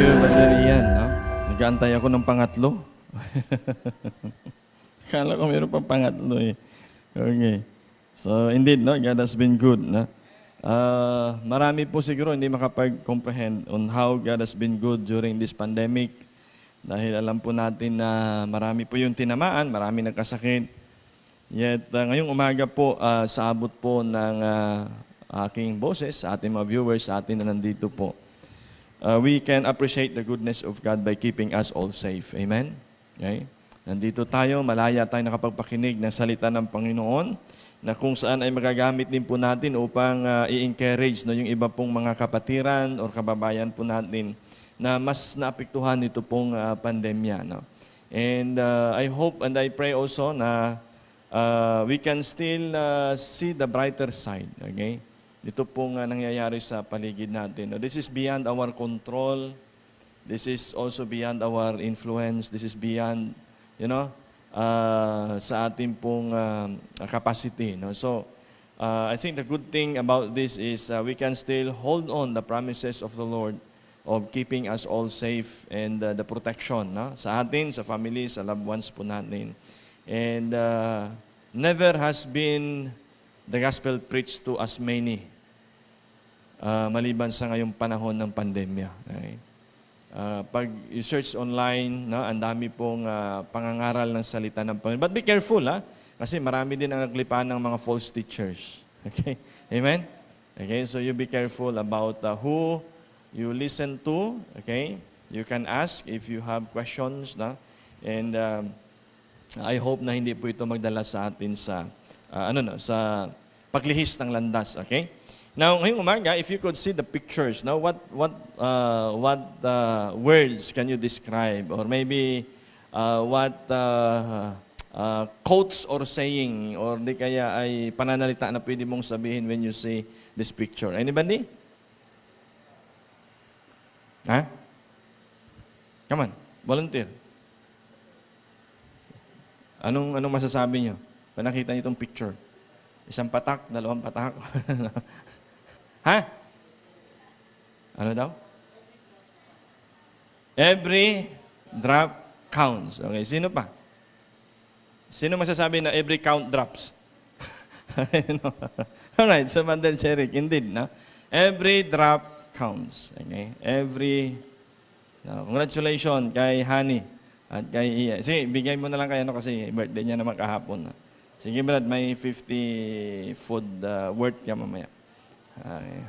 you, Brother Ian. No? Nag-aantay ako ng pangatlo. Akala ko mayroon pang pangatlo eh. Okay. So, indeed, no? God has been good. No? Marami po siguro hindi makapag-comprehend on how God has been good during this pandemic. Dahil alam po natin na marami po yung tinamaan, marami nagkasakit. Yet, ngayong umaga po, sa abot po ng aking boses, sa ating mga viewers, sa atin na nandito po, we can appreciate the goodness of God by keeping us all safe. Amen? Okay? Nandito tayo, malaya tayo nakapagpakinig ng salita ng Panginoon na kung saan ay magagamit din po natin upang i-encourage no, yung iba pong mga kapatiran o kababayan po natin na mas naapektuhan nito pong pandemya. No? And I hope and I pray also na we can still see the brighter side. Okay? Ito pong nangyayari sa paligid natin. This is beyond our control. This is also beyond our influence. This is beyond, sa ating pong capacity. No? So, I think the good thing about this is we can still hold on the promises of the Lord of keeping us all safe and the protection sa atin, sa family, sa loved ones po natin. And never has been the gospel preached to as many maliban sa ngayong panahon ng pandemya. Okay? Pag i-search online, ang dami pong pangangaral ng salita ng Panginoon. But be careful, kasi marami din ang naglipan ng mga false teachers. Okay? Amen? Okay, so you be careful about who you listen to. Okay? You can ask if you have questions. And I hope na hindi po ito magdala sa atin sa sa paglihis ng landas. Okay? Now, ngayong umaga, if you could see the pictures, now what words can you describe, or maybe what quotes or saying, or di kaya ay pananalita na pwede mong sabihin when you see this picture? Anybody? Come on, volunteer. Anong masasabi niyo? Pag nakita niyo itong picture? Isang patak, dalawang patak. Ano daw? Every drop counts. Okay, sino pa? Sino masasabi na every count drops? Alright, so Brother Jeric, indeed, every drop counts. Okay? Congratulations kay Honey at kay Iya. Sige, bigay mo na lang kayo kasi birthday niya naman kahapon. Sige, Brad, may 50 food worth ka mamaya. Okay.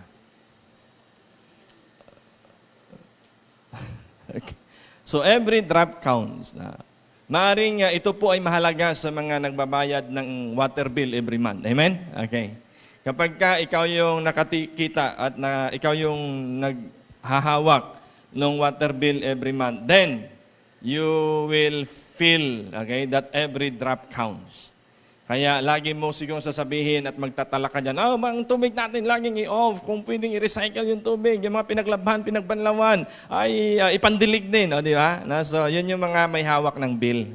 So, every drop counts. Maaring ito po ay mahalaga sa mga nagbabayad ng water bill every month. Amen? Okay. Kapag ikaw yung nakikita at ikaw yung naghahawak ng water bill every month, then you will feel, that every drop counts. Kaya lagi mo siguro sasabihin at magtatala ka dyan, ang tubig natin laging i-off, kung pwedeng i-recycle yung tubig, yung mga pinaglabhan, pinagbanlawan, ay ipandilig din, di ba? So, yun yung mga may hawak ng bill.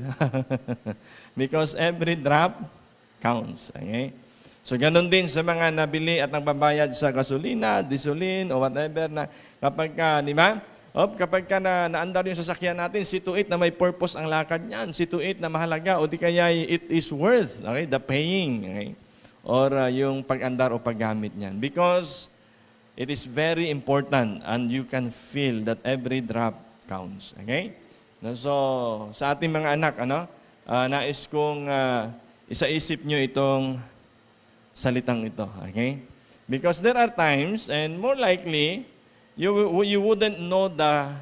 Because every drop counts. Okay? So, ganun din sa mga nabili at nagbabayad sa gasolina, gasoline, o whatever na kapag di ba? Kapag naandar yung sasakyan natin, see to it na may purpose ang lakad niyan, see to it na mahalaga, o di kaya it is worth, the paying, or yung pag-andar o paggamit niyan. Because it is very important and you can feel that every drop counts. Okay? So, sa ating mga anak, nais kong isaisip nyo itong salitang ito. Okay? Because there are times, and more likely, you wouldn't know the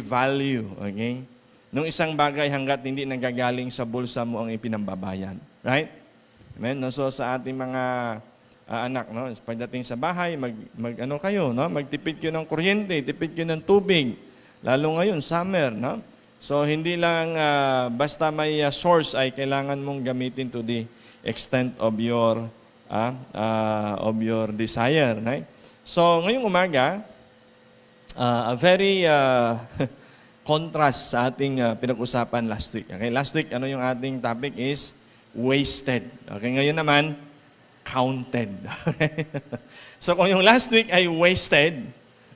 value, okay? Nung isang bagay hangga't hindi nanggagaling sa bulsa mo ang ipinambabayan. Right? Amen? So sa ating mga anak, pagdating sa bahay, magtipid kayo ng kuryente, tipid kayo ng tubig. Lalo ngayon, summer, So hindi lang basta may source ay kailangan mong gamitin to the extent of your desire, right? So, ngayong umaga, a very contrast sa ating pinag-usapan last week. Okay, last week, yung ating topic is wasted. Okay, ngayon naman, counted. So, kung yung last week ay wasted,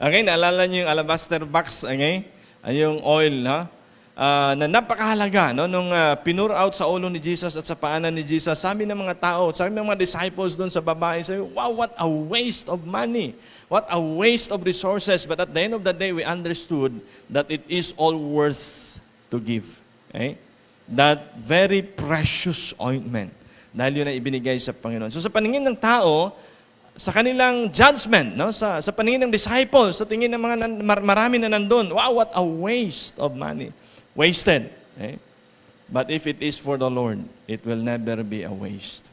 Okay, naalala niyo yung alabaster box, okay? Yung oil, no? Na napakahalaga, no? Nung pinur out sa ulo ni Jesus at sa paanan ni Jesus, sabi ng mga tao, sabi ng mga disciples doon sa babae, sabi, wow, what a waste of money. What a waste of resources. But at the end of the day, we understood that it is all worth to give. Okay? That very precious ointment. Dahil yun ay ibinigay sa Panginoon. So sa paningin ng tao, sa kanilang judgment, no? sa paningin ng disciples, sa tingin ng mga marami na nandun, wow, what a waste of money. Wasted. Okay? But if it is for the Lord, it will never be a waste.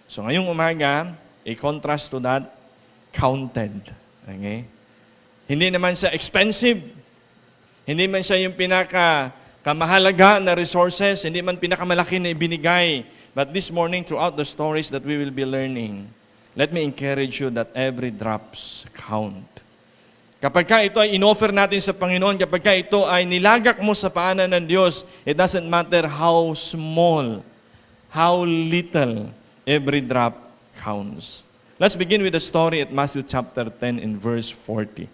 So ngayong umaga, a contrast to that, counted. Okay? Hindi naman siya expensive. Hindi man siya yung kamahalaga na resources, hindi man pinakamalaki na ibinigay. But this morning, throughout the stories that we will be learning, let me encourage you that every drops count. Kapag ka ito ay inoffer natin sa Panginoon, kapag ka ito ay nilagak mo sa paanan ng Diyos, it doesn't matter how small, how little, every drop counts. Let's begin with the story at Matthew chapter 10 in verse 40.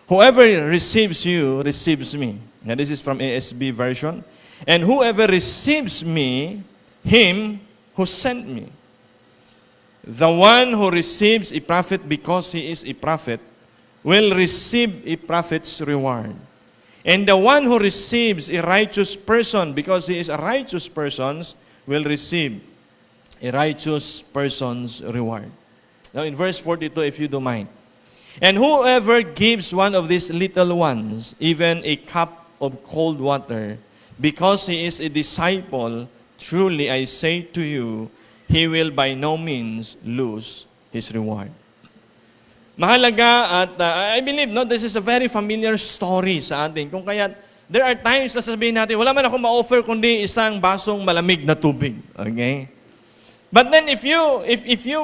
Whoever receives you, receives me. Now this is from ASB version. And whoever receives me, him who sent me. The one who receives a prophet because he is a prophet will receive a prophet's reward. And the one who receives a righteous person because he is a righteous person will receive a righteous person's reward. Now in verse 42, if you don't mind. And whoever gives one of these little ones, even a cup of cold water, because he is a disciple, truly I say to you, he will by no means lose his reward. Mahalaga at I believe, no, this is a very familiar story sa atin. Kung kaya, there are times na sabihin natin, wala man ako ma-offer kundi isang basong malamig na tubig. Okay? But then if you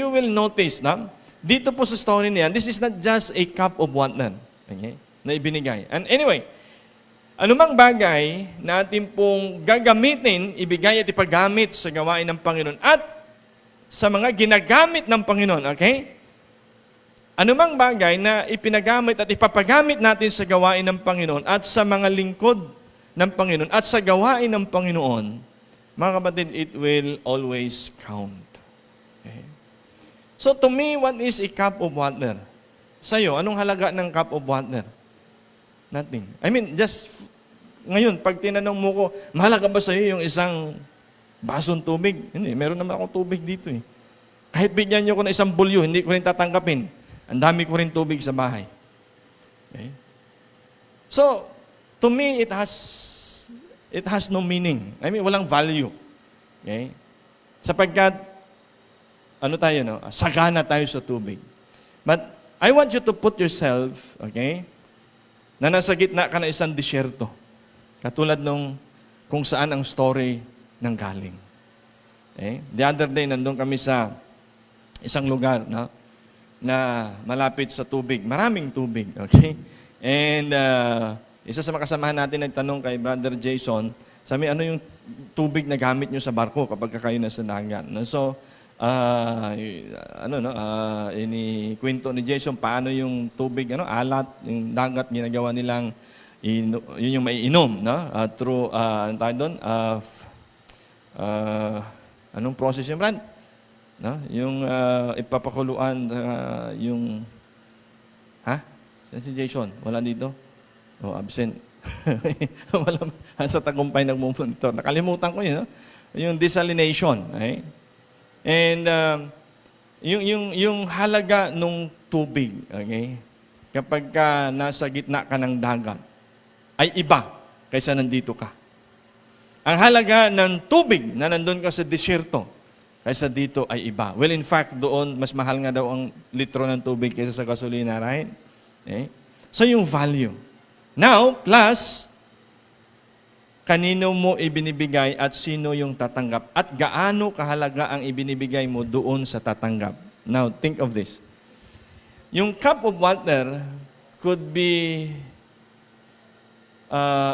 will notice, no, dito po sa story niyan, this is not just a cup of water, okay, na ibinigay. And anyway, anumang bagay na atin pong gagamitin, ibigay at ipagamit sa gawain ng Panginoon at sa mga ginagamit ng Panginoon, okay? Anumang bagay na ipinagamit at ipapagamit natin sa gawain ng Panginoon at sa mga lingkod ng Panginoon at sa gawain ng Panginoon, mga kapatid, it will always count. Okay? So to me, what is a cup of water? Sa'yo, anong halaga ng cup of water? Nothing. I mean, just ngayon, pag tinanong mo ko, mahalaga ba sa'yo yung isang basong tubig? Hindi, meron naman akong tubig dito eh. Kahit bigyan nyo ko na isang bulyo, hindi ko rin tatanggapin. Ang dami ko rin tubig sa bahay. Okay? So, to me, it has no meaning. I mean, walang value. Okay? Sapagkat, sagana tayo sa tubig. But, I want you to put yourself, okay, na nasa gitna ka na isang disyerto. Katulad nung kung saan ang story ng galing. Okay? The other day, nandun kami sa isang lugar, no? Na malapit sa tubig. Maraming tubig. Okay? And isa sa makasamahan natin nagtanong kay Brother Jason, sabi, ano yung tubig na gamit nyo sa barko kapag kayo nasa dagat? So, kwento ni Jason, paano yung tubig, alat, yung dagat, ginagawa nilang, yun yung maiinom, no? Through, anong tawag doon? Anong process yung brand? No? Yung ipapakuluan, yung, si Jason, wala dito? Absent. Wala, sa tagumpay nagmumonitor. Nakalimutan ko yun, no? Yung desalination. Okay? And yung halaga ng tubig, okay? Kapag ka nasa gitna ka ng dagat, ay iba kaysa nandito ka. Ang halaga ng tubig na nandun ka sa disyerto, kaysa dito ay iba. Well, in fact, doon, mas mahal nga daw ang litro ng tubig kaysa sa gasolina, right? Okay? So, yung value. Now, plus, kanino mo ibinibigay at sino yung tatanggap at gaano kahalaga ang ibinibigay mo doon sa tatanggap. Now, think of this. Yung cup of water could be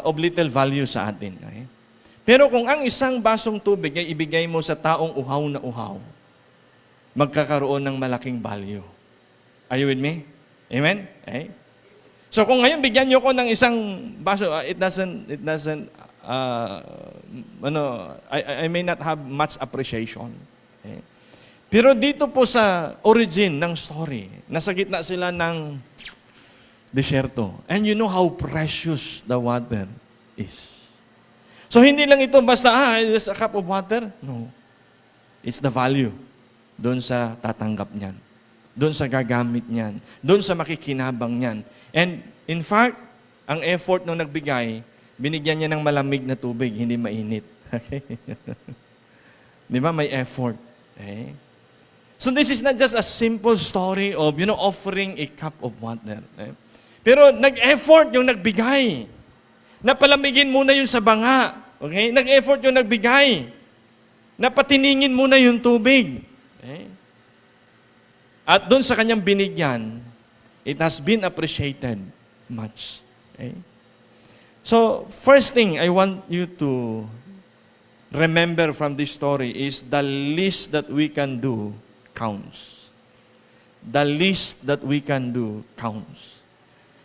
of little value sa atin. Okay? Pero kung ang isang basong tubig ay ibigay mo sa taong uhaw na uhaw, magkakaroon ng malaking value. Are you with me? Amen? Okay? So kung ngayon bigyan niyo ko ng isang baso, I may not have much appreciation. Okay? Pero dito po sa origin ng story, nasa gitna sila ng desierto. And you know how precious the water is. So hindi lang ito basta, just a cup of water. No. It's the value doon sa tatanggap niyan. Doon sa gagamit niyan. Doon sa makikinabang niyan. And in fact, ang effort nung nagbigay, binigyan niya ng malamig na tubig, hindi mainit. Okay? Di ba? May effort. Okay? So this is not just a simple story of, offering a cup of water. Okay? Pero nag-effort yung nagbigay. Napalamigin muna yung sa banga. Okay? Nag-effort yung nagbigay. Napatiningin muna yung tubig. Okay? At doon sa kanyang binigyan, it has been appreciated much. Okay? So, first thing I want you to remember from this story is the least that we can do counts. The least that we can do counts.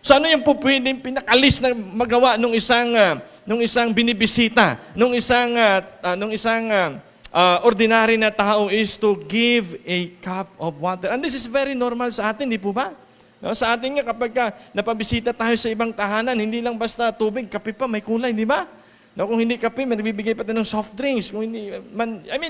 So ano yung po pwedeng pinakalis na magawa nung isang binibisita, nung isang ordinary na tao is to give a cup of water. And this is very normal sa atin, di po ba? No, sa atin nga kapag napabisita tayo sa ibang tahanan, hindi lang basta tubig, kape pa, may kulay, di ba? No, kung hindi kape, may nagbibigay pa tayo ng soft drinks. Kung hindi,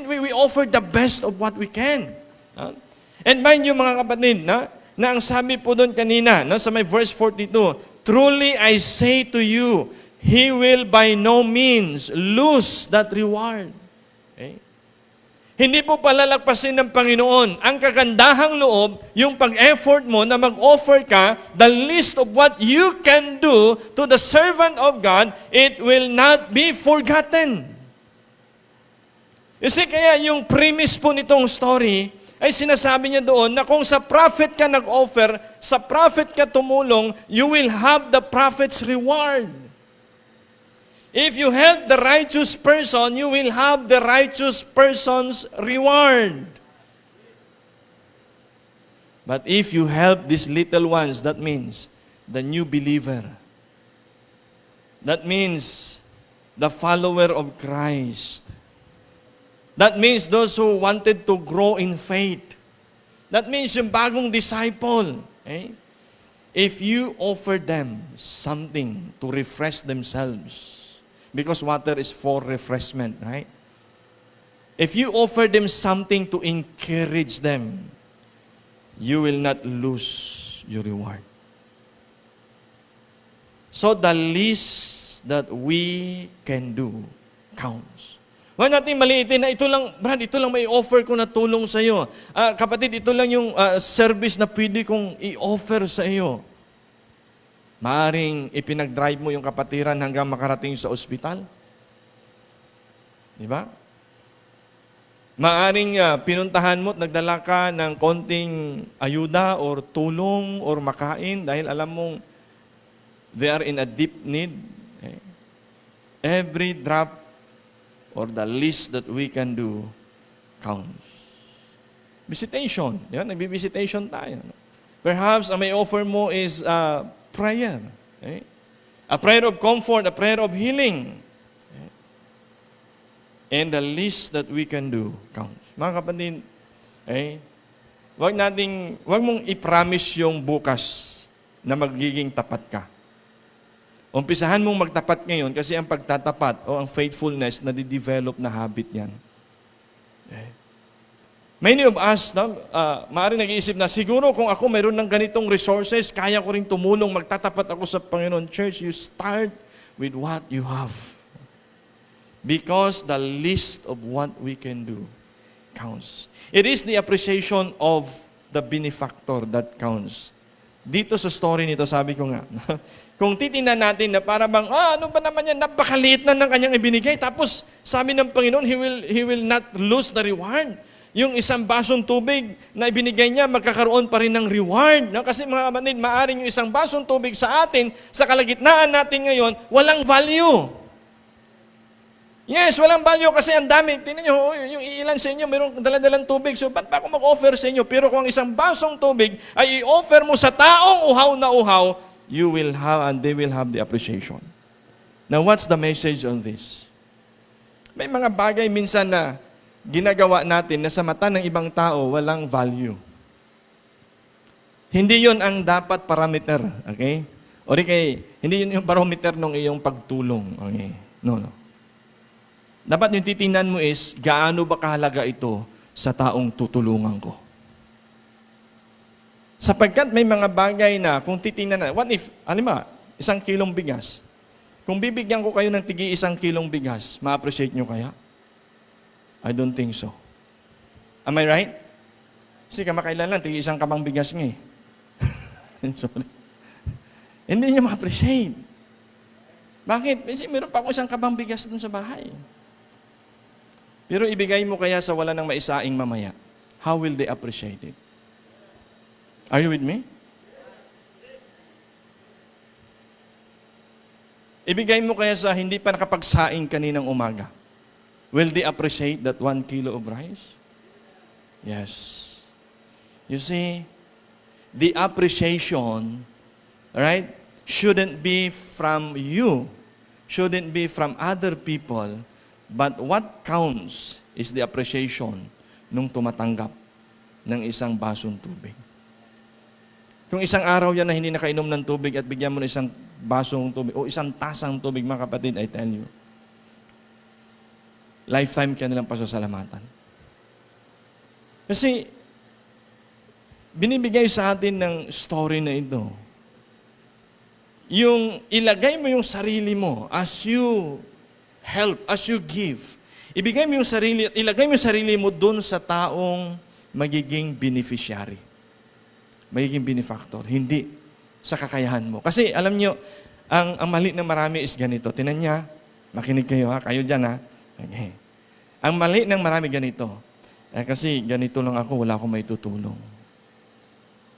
we offer the best of what we can. No? And mind you mga kapatid, na ang sabi po doon kanina, sa may verse 42, truly I say to you, he will by no means lose that reward. Okay? Hindi po palalagpasin ng Panginoon ang kagandahang loob, yung pag-effort mo na mag-offer ka, the least of what you can do to the servant of God, it will not be forgotten. You see, kaya yung premise po nitong story, ay sinasabi niya doon na kung sa prophet ka nag-offer, sa prophet ka tumulong, you will have the prophet's reward. If you help the righteous person, you will have the righteous person's reward. But if you help these little ones, that means the new believer. That means the follower of Christ. That means those who wanted to grow in faith. That means yung bagong disciple. Okay? If you offer them something to refresh themselves, because water is for refreshment, right? If you offer them something to encourage them, you will not lose your reward. So the least that we can do counts. Huwag natin maliitin na ito lang, Brad, ito lang may offer ko na tulong sa iyo. Kapatid, ito lang yung service na pwede kong i-offer sa iyo. Maaring ipinag-drive mo yung kapatiran hanggang makarating sa ospital. Di ba? Maaring pinuntahan mo at nagdala ka ng konting ayuda or tulong or makain dahil alam mong they are in a deep need. Okay? Every drop or the least that we can do counts. Visitation. Yan, nagbi-visitation tayo. Perhaps ang may offer mo is prayer. Okay? A prayer of comfort, a prayer of healing. Okay? And the least that we can do counts. Mga kapatid, wag mong i-promise yung bukas na magiging tapat ka. Umpisahan mong magtapat ngayon kasi ang pagtatapat o ang faithfulness na di-develop na habit yan. Okay. Many of us, maaaring nag-iisip na, siguro kung ako mayroon ng ganitong resources, kaya ko rin tumulong, magtatapat ako sa Panginoon. Church, you start with what you have. Because the least of what we can do counts. It is the appreciation of the benefactor that counts. Dito sa story nito, sabi ko nga, kung titingnan natin na para bang, ano ba naman yan, napakaliit na ng kanyang ibinigay. Tapos, sabi ng Panginoon, He will not lose the reward. Yung isang basong tubig na ibinigay niya, magkakaroon pa rin ng reward. No? Kasi mga kapatid, maaaring yung isang basong tubig sa atin, sa kalagitnaan natin ngayon, walang value. Yes, walang value kasi ang dami. Tingnan nyo, yung ilan sa inyo, mayroong daladalang tubig. So, ba't pa ako mag-offer sa inyo? Pero kung isang basong tubig ay i-offer mo sa taong uhaw na uhaw, you will have and they will have the appreciation. Now, what's the message on this? May mga bagay minsan na ginagawa natin na sa mata ng ibang tao, walang value. Hindi yon ang dapat parameter. Okay? O hindi yun yung barometer ng iyong pagtulong. Okay? No. Dapat yung titingnan mo is, gaano ba kahalaga ito sa taong tutulungan ko? Sapagkat may mga bagay na, kung titingnan na, what if, alima, 1 kilong bigas, kung bibigyan ko kayo ng tigi 1 kilong bigas, ma-appreciate nyo kaya? I don't think so. Am I right? Kasi kamakailan lang, tigi 1 kamang bigas nga eh. Sorry. Hindi nyo ma-appreciate. Bakit? Kasi meron pa ako 1 kabang bigas dun sa bahay. Pero ibigay mo kaya sa wala nang maisaing mamaya. How will they appreciate it? Are you with me? Ibigay mo kaya sa hindi pa nakapagsaing kaninang umaga. Will they appreciate that 1 kilo of rice? Yes. You see, the appreciation, right, shouldn't be from you, shouldn't be from other people, but what counts is the appreciation nung tumatanggap ng isang basong tubig. Kung isang araw yan na hindi nakainom ng tubig at bigyan mo ng 1 basong tubig o 1 tasang tubig, mga kapatid, I tell you, lifetime ka nilang pasasalamatan. Kasi, binibigay sa atin ng story na ito, yung ilagay mo yung sarili mo as you help, as you give. Ilagay mo yung sarili mo dun sa taong magiging beneficiary. Magiging benefactor. Hindi sa kakayahan mo. Kasi alam nyo, ang mali ng marami is ganito. Tinan niya, makinig kayo ha, kayo dyan ha. Okay. Ang mali ng marami ganito. Kasi ganito lang ako, wala akong maitutulong.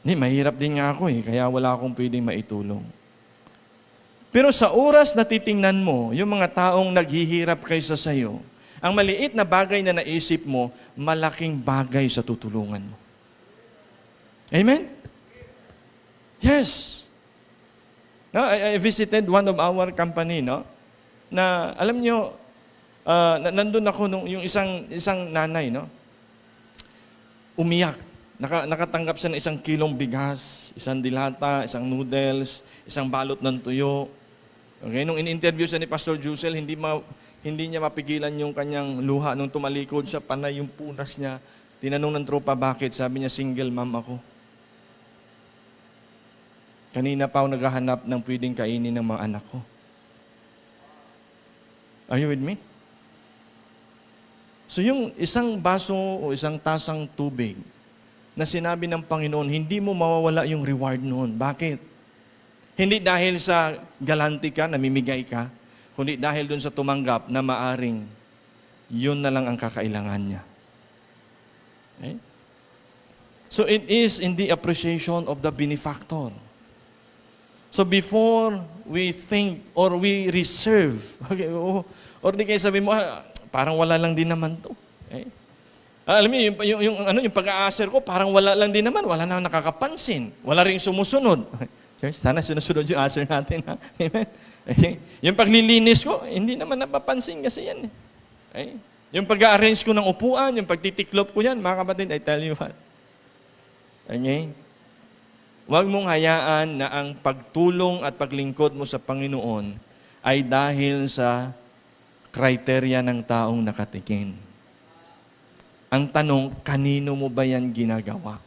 Hindi, mahirap din nga ako kaya wala akong pwedeng maitulong. Pero sa oras na titingnan mo, yung mga taong naghihirap kaysa sayo, ang maliit na bagay na naisip mo, malaking bagay sa tutulungan mo. Amen? Yes. No, I visited one of our company, no? Na alam nyo, nandun ako yung isang nanay, no? Umiyak. Nakatanggap siya ng 1 kilong bigas, 1 dilata, 1 noodles, 1 balot ng tuyo. Okay, nung in-interview siya ni Pastor Jusel, hindi niya mapigilan yung kanyang luha. Nung tumalikod siya, panay yung punas niya. Tinanong ng tropa, bakit? Sabi niya, single mom ako. Kanina pa ako naghahanap ng pwedeng kainin ng mga anak ko. Are you with me? So yung 1 baso o 1 tasang tubig na sinabi ng Panginoon, hindi mo mawawala yung reward noon. Bakit? Hindi dahil sa galanti ka, namimigay ka, kundi dahil dun sa tumanggap na maaring yun na lang ang kakailangan niya. Okay? So it is in the appreciation of the benefactor. So before we think or we reserve, okay, or di kayo sabi mo, parang wala lang din naman to. Okay? Alam mo, yung pag-aaser ko, parang wala lang din naman, wala na nakakapansin, wala rin sumusunod. Church, sana sinusunod yung answer natin. Ha? Amen? Okay. Yung paglilinis ko, hindi naman napapansin kasi yan. Okay. Yung pag-arrange ko ng upuan, yung pagtitiklop ko yan, mga kapatid, I tell you what. Okay? Huwag mong hayaan na ang pagtulong at paglingkod mo sa Panginoon ay dahil sa kriteria ng taong nakatikin. Ang tanong, kanino mo ba yan ginagawa?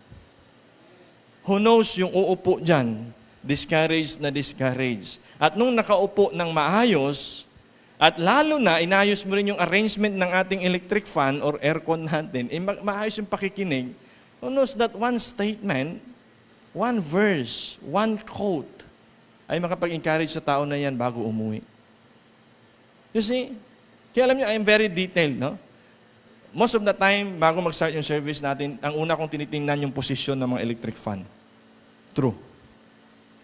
Who knows yung uupo dyan, discouraged na discouraged. At nung nakaupo ng maayos, at lalo na inayos mo rin yung arrangement ng ating electric fan or aircon natin, maayos yung pakikinig, who knows that one statement, one verse, one quote, ay makapag-encourage sa tao na yan bago umuwi. You see? Kaya alam niyo, I am very detailed, no? Most of the time, bago mag-start yung service natin, ang una kong tinitingnan yung posisyon ng mga electric fan. True.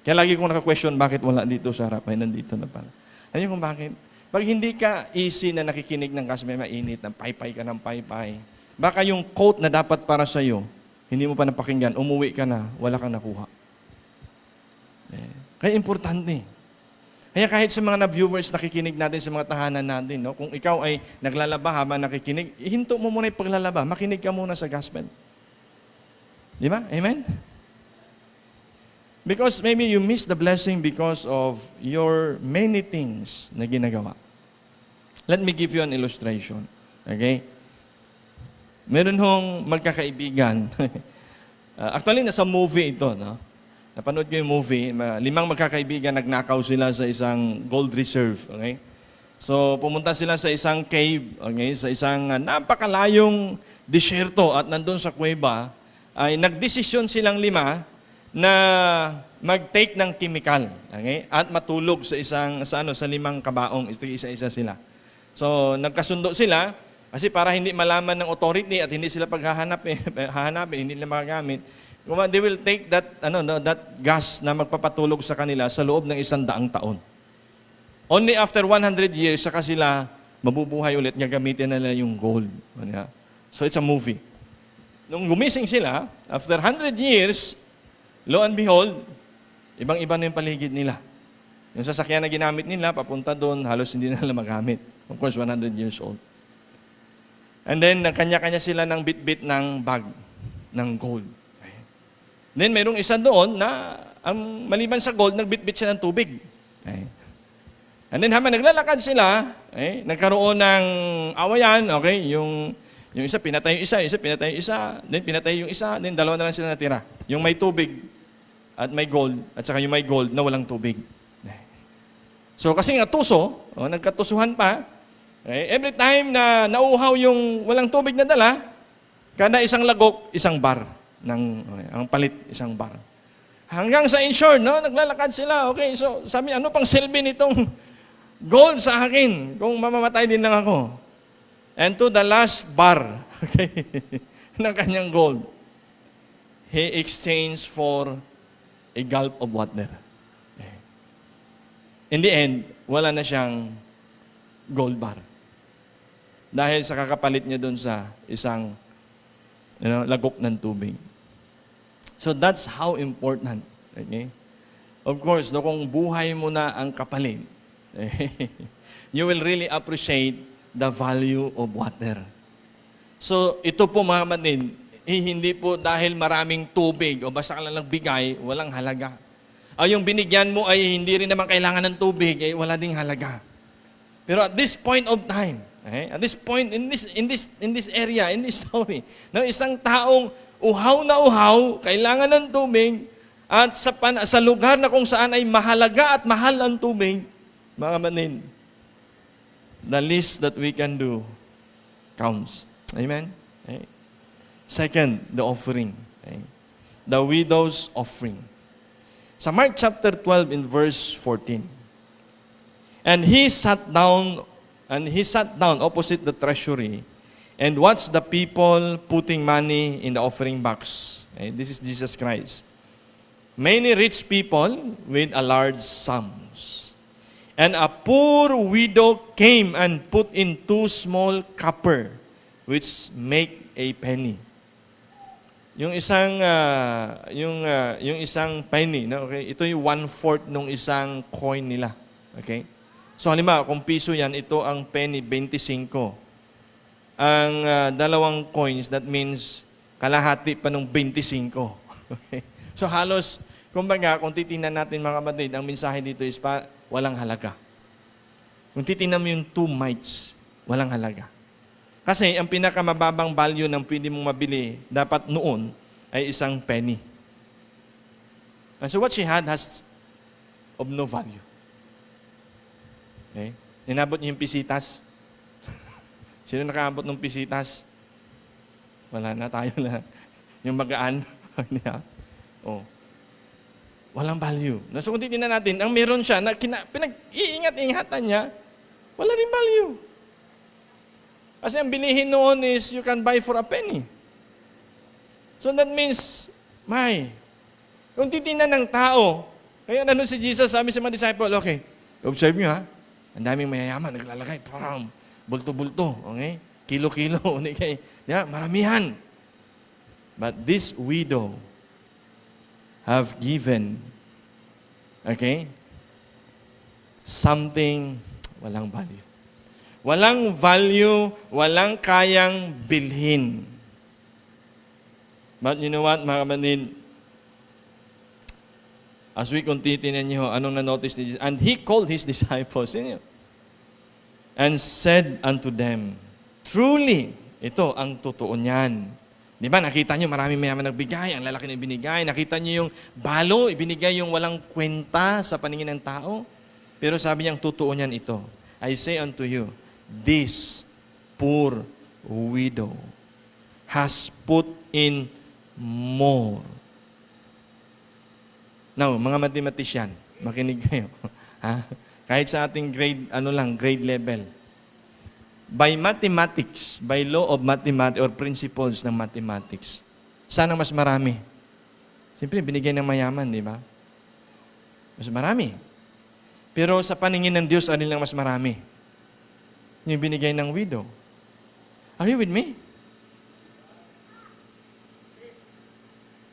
Kaya lagi kong naka-question, bakit wala dito sa harap, ay nandito na pala. Alam niyo kung bakit? Pag hindi ka easy na nakikinig ng gospel, may mainit, ng paypay ka ng paypay. Baka yung quote na dapat para sa iyo, hindi mo pa napakinggan, umuwi ka na, wala kang nakuha. Kaya importante. Kaya kahit sa mga na-viewers, nakikinig natin sa mga tahanan natin, no? Kung ikaw ay naglalaba habang nakikinig, ihinto mo muna yung paglalaba, makinig ka muna sa gospel. Di ba? Amen? Because maybe you miss the blessing because of your many things na ginagawa. Let me give you an illustration. Okay? Meron hong magkakaibigan. Actually, nasa movie ito. No? Napanood ko yung movie. 5 magkakaibigan, nagnakaw sila sa isang gold reserve. Okay? So, pumunta sila sa isang cave. Okay? Sa isang napakalayong disyerto. At nandun sa kuweba, ay nagdesisyon silang 5 na mag-take ng chemical, okay? At matulog sa 5 kabaong, isa-isa sila. So, nagkasundo sila kasi para hindi malaman ng authority at hindi sila hahanapin, hindi nila magagamit. They will take that gas na magpapatulog sa kanila sa loob ng 100 taon. Only after 100 years saka sila mabubuhay ulit, gagamitin nila yung gold. So, it's a movie. Nung gumising sila, after 100 years, lo and behold, ibang-iba na yung paligid nila. Yung sasakyan na ginamit nila, papunta doon, halos hindi nila magamit. Of course, 100 years old. And then, kanya-kanya sila ng bit-bit ng bag ng gold. Then, mayroong isa doon na, maliban sa gold, nagbit-bit siya ng tubig. And then, habang naglalakad sila, nagkaroon ng awayan, okay, yung isa pinatay yung isa pinatay yung isa, then pinatay yung isa, then 2 na lang sila natira. Yung may tubig at may gold, at saka yung may gold na walang tubig. So kasi nga tuso, nagkatusuhan pa, every time na nauuhaw yung walang tubig na dala, kada isang lagok, isang bar. Ang palit, isang bar. Hanggang sa in-short, naglalakad sila. Okay, so sabi, ano pang silbi nitong gold sa akin kung mamamatay din lang ako? And to the last bar, okay, ng kanyang gold, he exchanged for a gulp of water. In the end, wala na siyang gold bar. Dahil sa kakapalit niya doon sa isang lagok ng tubig. So that's how important. Okay? Of course, kung buhay mo na ang kapalit, you will really appreciate the value of water. So, ito po mga kapatid, hindi po dahil maraming tubig o basta ka lang nagbigay, walang halaga. Yung binigyan mo ay hindi rin naman kailangan ng tubig, wala ding halaga. Pero at this point of time, at this point, in this area, in this story, isang taong uhaw na uhaw, kailangan ng tubig, at sa lugar na kung saan ay mahalaga at mahal ang tubig, mga kapatid, the least that we can do counts. Amen? Okay. Second, the offering. Okay. The widow's offering. Sa Mark chapter 12 in verse 14. And he sat down opposite the treasury and watched the people putting money in the offering box. Okay. This is Jesus Christ. Many rich people with a large sums. And a poor widow came and put in 2 small copper, which make a penny. Yung isang penny, okay? Ito yung 1/4 ng isang coin nila. Okay? So halimbawa, kung piso yan, ito ang penny 25. Ang 2 coins, that means kalahati pa ng 25. Okay? So halos, kumbaga, kung titingnan natin mga kapatid, ang mensahe dito is walang halaga. Kung titingnan mo yung 2 mites, walang halaga. Kasi ang pinakamababang value ng pwede mong mabili dapat noon ay isang penny. And so what she had has of no value. Okay? Inabot niyo yung pisitas. Sino nakaabot ng pisitas? Wala na, tayo na. Yung magaan. Walang value. So kung titignan natin, ang meron siya na pinag-iingat-ingatan niya, wala rin value. Kasi ang bilihin noon is you can buy for a penny. So that means, kung titignan ng tao, kaya si Jesus sabi sa mga disciple, okay, observe nyo ha, Ang daming mayayaman, naglalagay, pam, bulto-bulto, okay? Kilo-kilo, okay? Yeah, maramihan. But this widow have given, okay, something walang value. Walang value, walang kayang bilhin. But you know what, mga kapatid? As we continue niyo, anong na-notice ni Jesus? And He called His disciples, and said unto them, truly, ito ang totoo niyan. Di ba, nakita niyo marami mayaman nagbigay, ang lalaki na ibinigay. Nakita niyo yung balo, ibinigay yung walang kwenta sa paningin ng tao. Pero sabi niyang totoo niyan ito. I say unto you, this poor widow has put in more. Now, mga mathematician, makinig kayo. Ha? Kahit sa ating grade level. By mathematics, by law of mathematics or principles ng mathematics, saan ang mas marami? Siyempre, binigay ng mayaman, di ba? Mas marami. Pero sa paningin ng Diyos, alin lang mas marami? Yung binigay ng widow. Are you with me?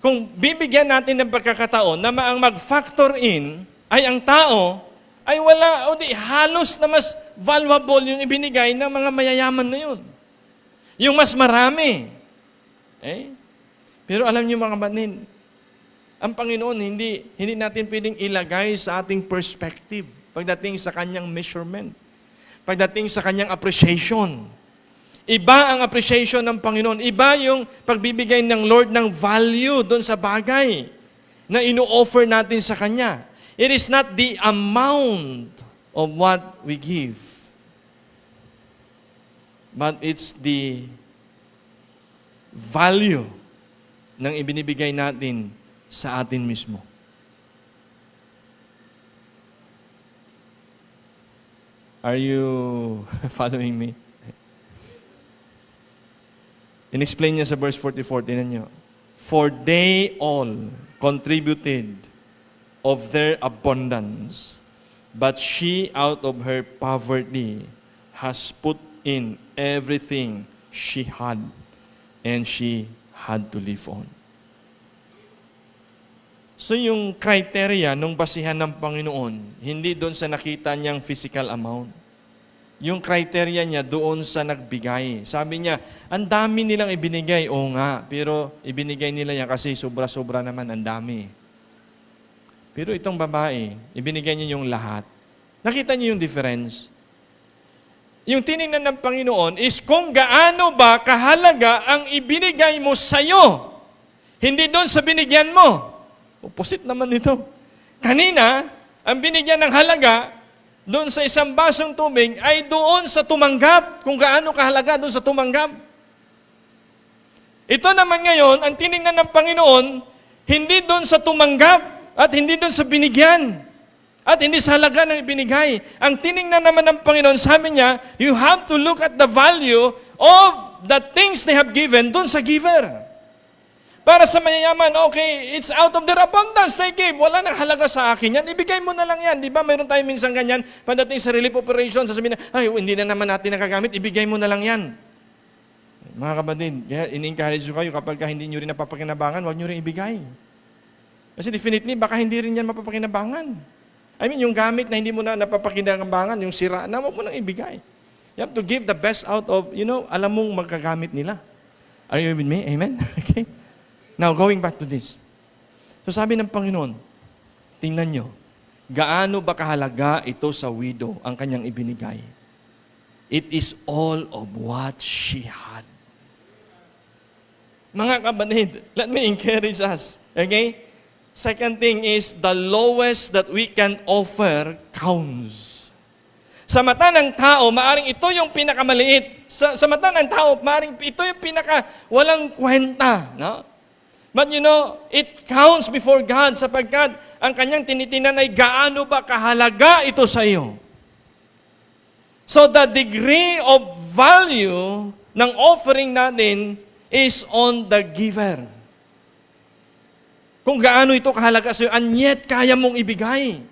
Kung bibigyan natin ng pagkakataon na ang mag-factor in ay ang tao, ay wala, o di, halos na mas valuable yung ibinigay ng mga mayayaman na yun. Yung mas marami. Eh? Pero alam niyo mga kapatid, ang Panginoon, hindi natin pwedeng ilagay sa ating perspective pagdating sa kanyang measurement, pagdating sa kanyang appreciation. Iba ang appreciation ng Panginoon. Iba yung pagbibigay ng Lord ng value doon sa bagay na ino-offer natin sa Kanya. It is not the amount of what we give, but it's the value ng ibinibigay natin sa atin mismo. Are you following me? In-explain niya sa verse 44, tinan niyo. For they all contributed of their abundance, but she out of her poverty has put in everything she had, and she had to live on. So yung criteria nung basihan ng Panginoon, hindi doon sa nakita niyang physical amount. Yung criteria niya doon sa nagbigay. Sabi niya, ang dami nilang ibinigay. Oo nga, pero ibinigay nila yan kasi sobra-sobra naman, ang dami. Pero itong babae, ibinigay niya yung lahat. Nakita niyo yung difference? Yung tiningnan ng Panginoon is kung gaano ba kahalaga ang ibinigay mo sa'yo. Hindi doon sa binigyan mo. Opposite naman ito. Kanina, ang binigyan ng halaga doon sa isang basong tubig ay doon sa tumanggap. Kung gaano kahalaga doon sa tumanggap. Ito naman ngayon, ang tiningnan ng Panginoon, hindi doon sa tumanggap at hindi doon sa binigyan. At hindi sa halaga ng ibinigay. Ang tiningnan naman ng Panginoon, sabi niya, you have to look at the value of the things they have given doon sa giver. Para sa mayayaman, okay, it's out of their abundance they give. Wala nang halaga sa akin yan. Ibigay mo na lang yan. Di ba? Mayroon tayo minsan ganyan. Pagdating sa relief operation, sasabihin na, ay, hindi na naman natin nakagamit. Ibigay mo na lang yan. Mga kapatid, in-encourage kayo kapag hindi nyo rin napapakinabangan, huwag nyo rin ibigay. Kasi definitely, baka hindi rin yan mapapakinabangan. I mean, yung gamit na hindi mo na napapakinabangan, yung sira na, huwag mo nang ibigay. You have to give the best out of, alam mong magkagamit nila. Are you with me? Amen? Okay? Now, going back to this. So sabi ng Panginoon, tingnan nyo, gaano ba kahalaga ito sa widow ang kanyang ibinigay? It is all of what she had. Mga kapatid, let me encourage us. Okay? Second thing is, the lowest that we can offer counts. Sa mata ng tao, maaring ito yung pinakamaliit. Sa mata ng tao, maaring ito yung walang kwenta. No? But it counts before God sapagkat ang kanyang tinitinan ay gaano ba kahalaga ito sa iyo. So the degree of value ng offering natin is on the giver. Kung gaano ito kahalaga sa iyo, and yet kaya mong ibigay.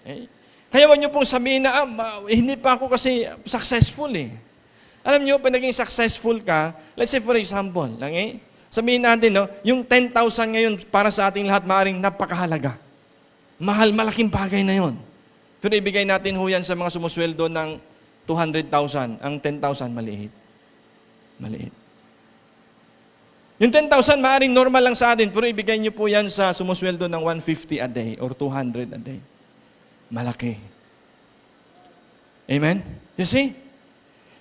Okay? Kaya huwag niyo pong sabihin na, hindi pa ako kasi successful eh. Alam niyo, pag naging successful ka, let's say for example, sabihin natin, no, yung 10,000 ngayon para sa ating lahat, maaaring napakahalaga. Mahal, malaking bagay na yon. Pero ibigay natin ho yan sa mga sumusweldo ng 200,000. Ang 10,000, maliit. Maliit. Yung 10,000, maaaring normal lang sa atin, pero ibigay niyo po yan sa sumusweldo ng 150 a day or 200 a day. Malaki. Amen? You see?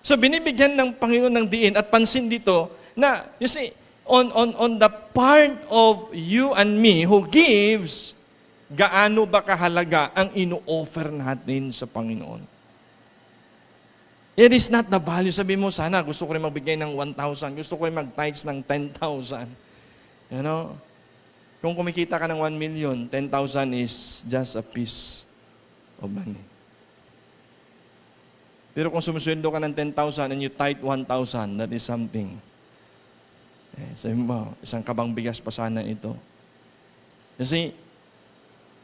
So binibigyan ng Panginoon ng diin at pansin dito na, you see, on the part of you and me who gives, gaano ba kahalaga ang ino-offer natin sa Panginoon? It is not the value. Sabi mo, sana gusto ko rin magbigay ng 1,000, gusto ko rin mag-tithes ng 10,000. You know? Kung kumikita ka ng 1 million, 10,000 is just a piece of money. Pero kung sumusweldo ka ng 10,000 and you tithe 1,000, that is something. Sabi mo, isang kabang bigas pa sana ito. Kasi,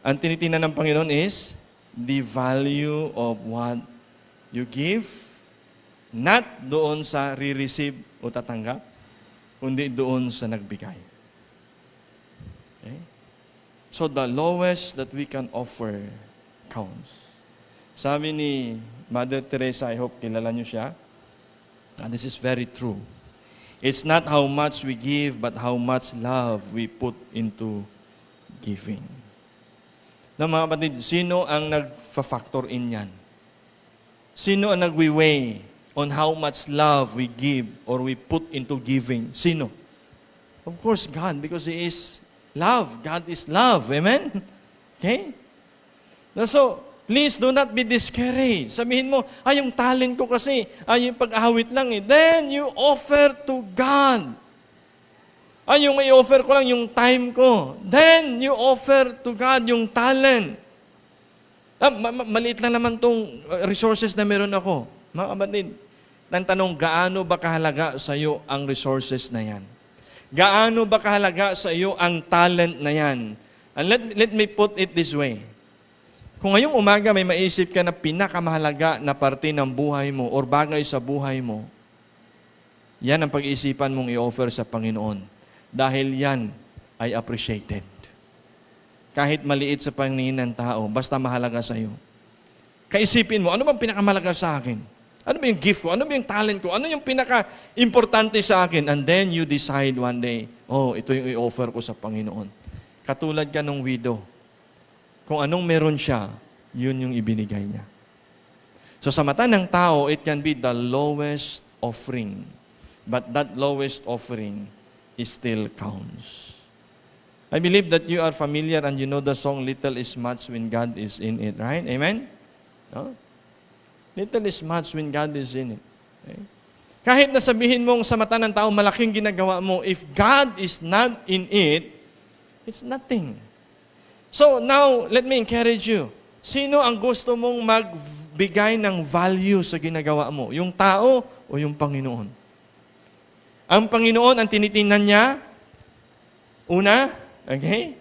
ang tinitingnan ng Panginoon is the value of what you give, not doon sa re-receive o tatanggap, kundi doon sa nagbigay. Okay? So, the lowest that we can offer counts. Sabi ni Mother Teresa, I hope kilala niyo siya, and this is very true. It's not how much we give, but how much love we put into giving. Na mga kapatid, sino ang nag-factor in yan? Sino ang nag-weigh on how much love we give or we put into giving? Sino? Of course, God, because He is love. God is love. Amen? Okay? So, please do not be discouraged. Sabihin mo, yung talent ko kasi, yung pag-ahawit lang eh. Then you offer to God. Yung may offer ko lang yung time ko. Then you offer to God yung talent. Maliit lang naman tong resources na meron ako. Mga kapatid, ang tanong, gaano ba kahalaga sa iyo ang resources na yan? Gaano ba kahalaga sa iyo ang talent na yan? And let me put it this way. Kung ngayong umaga may maisip ka na pinakamahalaga na parte ng buhay mo or bagay sa buhay mo, yan ang pag-iisipan mong i-offer sa Panginoon. Dahil yan ay appreciated. Kahit maliit sa paningin ng tao, basta mahalaga sa iyo. Kaisipin mo, ano bang pinakamahalaga sa akin? Ano ba yung gift ko? Ano ba yung talent ko? Ano yung pinaka-importante sa akin? And then you decide one day, ito yung i-offer ko sa Panginoon. Katulad ka nung widow. Kung anong meron siya, yun yung ibinigay niya. So sa mata ng tao, it can be the lowest offering. But that lowest offering is still counts. I believe that you are familiar and you know the song, Little is Much When God is in It. Right? Amen? No? Little is much when God is in it. Okay? Kahit na sabihin mong sa mata ng tao, malaking ginagawa mo, if God is not in it, it's nothing. So now, let me encourage you. Sino ang gusto mong magbigay ng value sa ginagawa mo? Yung tao o yung Panginoon? Ang Panginoon, ang tinitingnan niya, una, okay,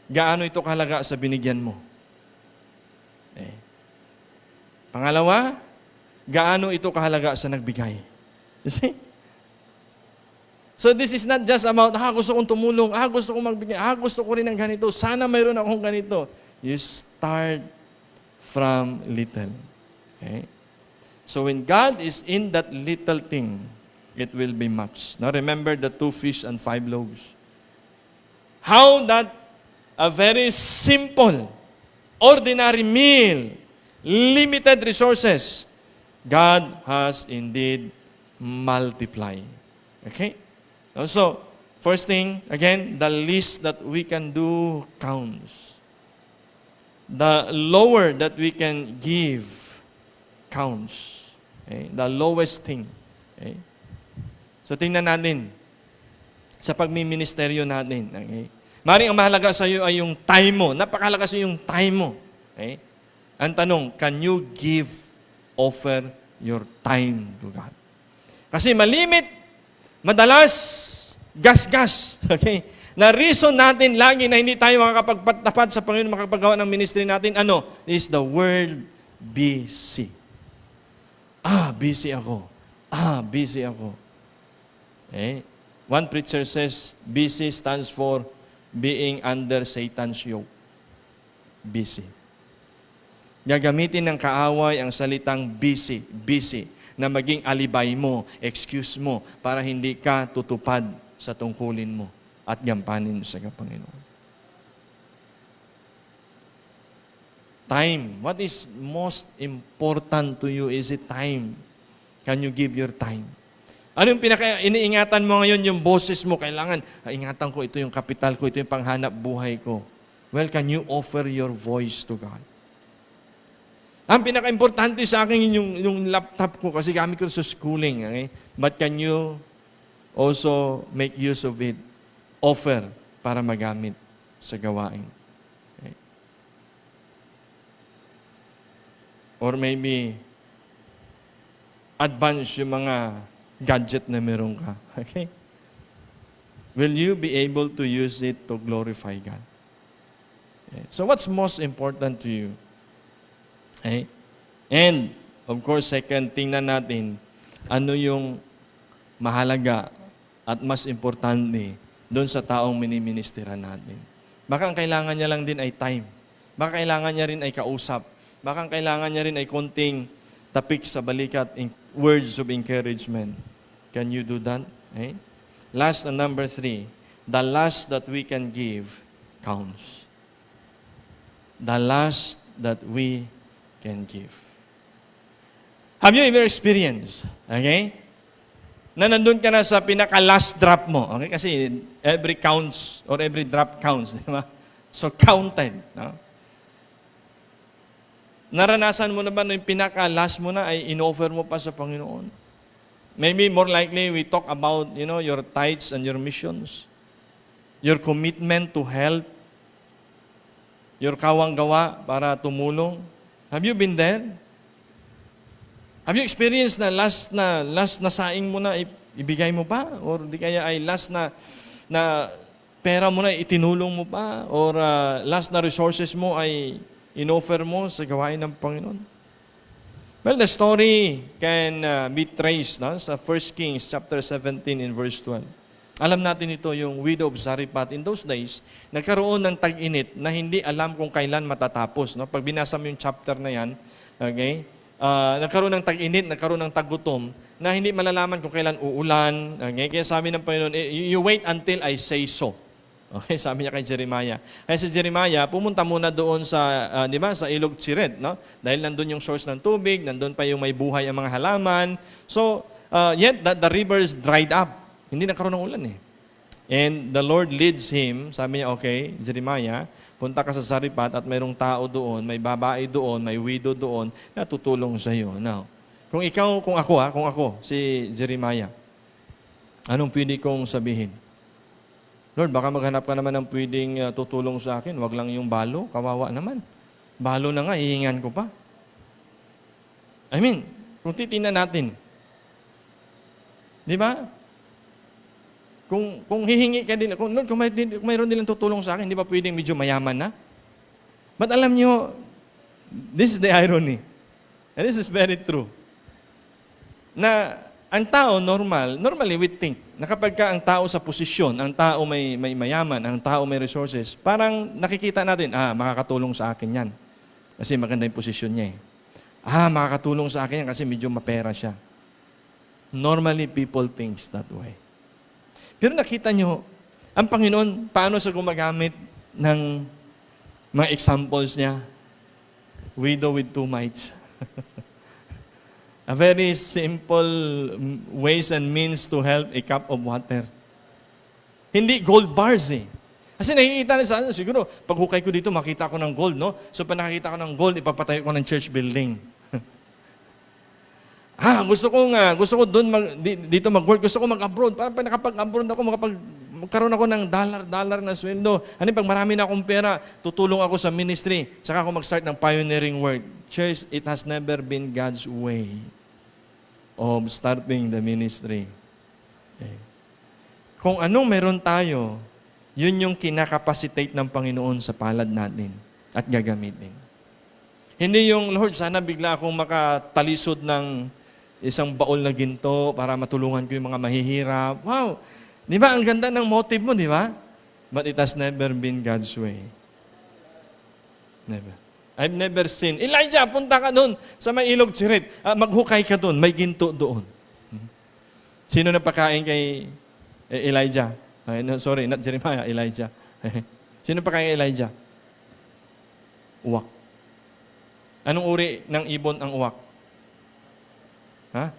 gaano ito kahalaga sa binigyan mo? Okay. Pangalawa, gaano ito kahalaga sa nagbigay? You see? So this is not just about, gusto kong tumulong, gusto kong magbigay, gusto ko rin ng ganito, sana mayroon akong ganito. You start from little. Okay? So when God is in that little thing, it will be much. Now remember the 2 fish and 5 loaves. How that a very simple, ordinary meal, limited resources, God has indeed multiplied. Okay? So, first thing, again, the least that we can do counts. The lower that we can give counts. Okay? The lowest thing. Okay? So, tingnan natin sa pagmiministeryo natin. Okay? Maring ang mahalaga sa iyo ay yung time mo. Napakahalaga sa iyo yung time mo. Okay? Ang tanong, can you offer your time to God? Kasi malimit, madalas, gas-gas. Okay? na reason natin lagi na hindi tayo makakapagpatapat sa Panginoon, makapagawa ng ministry natin, is the word busy. Busy ako. Busy ako. Okay? One preacher says, busy stands for being under Satan's yoke. Busy. Gagamitin ng kaaway ang salitang busy, na maging alibay mo, excuse mo, para hindi ka tutupad sa tungkulin mo at gampanin sa Panginoon. Time. What is most important to you? Is it time? Can you give your time? Ano yung iniingatan mo ngayon, yung boses mo? Kailangan, ingatan ko, ito yung kapital ko, ito yung panghanap buhay ko. Well, can you offer your voice to God? Ang pinaka-importante sa akin yung laptop ko kasi gamit ko sa schooling. Okay? But can you also make use of it? Offer para magamit sa gawain. Okay? Or maybe, advance yung mga gadget na meron ka. Okay? Will you be able to use it to glorify God? Okay. So what's most important to you? Okay? And, of course, second, tingnan natin ano yung mahalaga at mas importante doon sa taong miniministera natin. Baka ang kailangan niya lang din ay time. Baka kailangan niya rin ay kausap. Baka ang kailangan niya rin ay konting tapik sa balikat, words of encouragement. Can you do that? Okay? Last and number 3, the last that we can give counts. The last that we can give. Have you ever experienced, okay, na nandun ka na sa pinaka-last drop mo, okay? Kasi every counts or every drop counts, di ba? So counted, no? Naranasan mo na ba yung pinaka-last mo na ay in-offer mo pa sa Panginoon? Maybe more likely we talk about, your tithes and your missions, your commitment to help, your kawang-gawa para tumulong. Have you been there? Have you experienced na last na saing mo na ibigay mo pa? Or di kaya ay last na pera mo na itinulong mo pa? Or last na resources mo ay in-offer mo sa gawain ng Panginoon? Well, the story can be traced sa 1 Kings chapter 17 in verse 12. Alam natin ito, yung widow of Zarephath. In those days, nagkaroon ng tag-init na hindi alam kung kailan matatapos. No? Pag binasa mo yung chapter na yan, okay, nagkaroon ng tag-init, nagkaroon ng tag-gutom, na hindi malalaman kung kailan uulan. Okay? Kaya sabi ng Panginoon, you wait until I say so. Okay, sabi niya kay Jeremiah. Kaya si Jeremiah, pumunta muna doon sa, sa Ilog Tsiret, no? Dahil nandun yung source ng tubig, nandun pa yung may buhay ang mga halaman. So, yet the rivers dried up. Hindi nagkaroon ng ulan eh. And the Lord leads him, sabi niya, okay, Jeremiah, punta ka sa Zarephath at mayroong tao doon, may babae doon, may widow doon, na tutulong sa iyo. Now, kung ako, si Jeremiah, anong pwede kong sabihin? Lord, baka maghanap ka naman ng pwedeng tutulong sa akin. Wag lang yung balo, kawawa naman. Balo na nga, hihingan ko pa. I mean, kung titingnan natin, di ba? Kung hihingi ka din, Lord, kung mayroon nilang tutulong sa akin, di ba pwedeng medyo mayaman na? But alam nyo, this is the irony. And this is very true. Na ang tao, normally we think, na kapag ka ang tao sa posisyon, ang tao may mayaman, ang tao may resources, parang nakikita natin, makakatulong sa akin yan. Kasi maganda yung posisyon niya eh. Makakatulong sa akin yan kasi medyo mapera siya. Normally, people think that way. Pero nakita nyo, ang Panginoon, paano sa gumagamit ng mga examples niya? Widow with 2 mites. A very simple ways and means to help a cup of water. Hindi gold bars eh. Kasi nakikita na sa siguro, pag hukay ko dito, makita ko ng gold, no? So pag nakakita ko ng gold, ipapatayo ko ng church building. Gusto ko doon dito mag-work, gusto ko mag-abroad. Para pag nakapag-abroad ako, magkaroon ako ng dollar na sweldo. Pag marami na akong pera, tutulong ako sa ministry. Saka ako mag-start ng pioneering work. Church, it has never been God's way of starting the ministry. Okay. Kung anong meron tayo, Yun yung kinakapacitate ng Panginoon sa palad natin at gagamitin. Hindi yung, Lord, sana bigla akong makatalisod ng isang baol na ginto para matulungan ko yung mga mahihirap. Wow! Di ba? Ang ganda ng motive mo, di ba? But it has never been God's way. Never. I've never seen. Elijah, punta ka doon sa may ilog Tsirit. Maghukay ka doon. May ginto doon. Sino napakain kay Elijah? Sorry, not Jeremiah, Elijah. Sino napakain kay Elijah? Uwak. Anong uri ng ibon ang uwak? Ha?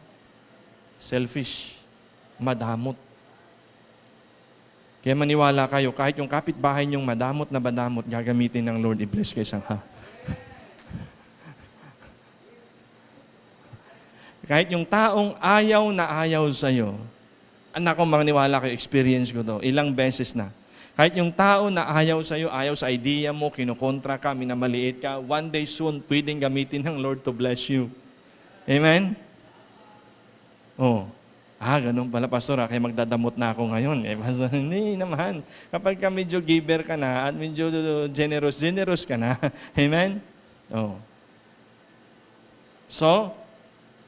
Selfish. Madamot. Kaya maniwala kayo, kahit yung kapitbahay niyong madamot na badamot, gagamitin ng Lord, i-bless kayo siyang ha. Kahit yung taong ayaw na ayaw sa'yo, anak ko, maniwala kayo, experience ko to, ilang beses na. Kahit yung tao na ayaw sa'yo, ayaw sa idea mo, kinukontra ka, minamaliit ka, one day soon, pwedeng gamitin ng Lord to bless you. Amen? Oh. Ganun pala, Pastor, kaya magdadamot na ako ngayon. Pastor, hindi naman. Kapag ka medyo giver ka na at medyo generous ka na. Amen? Oh. So,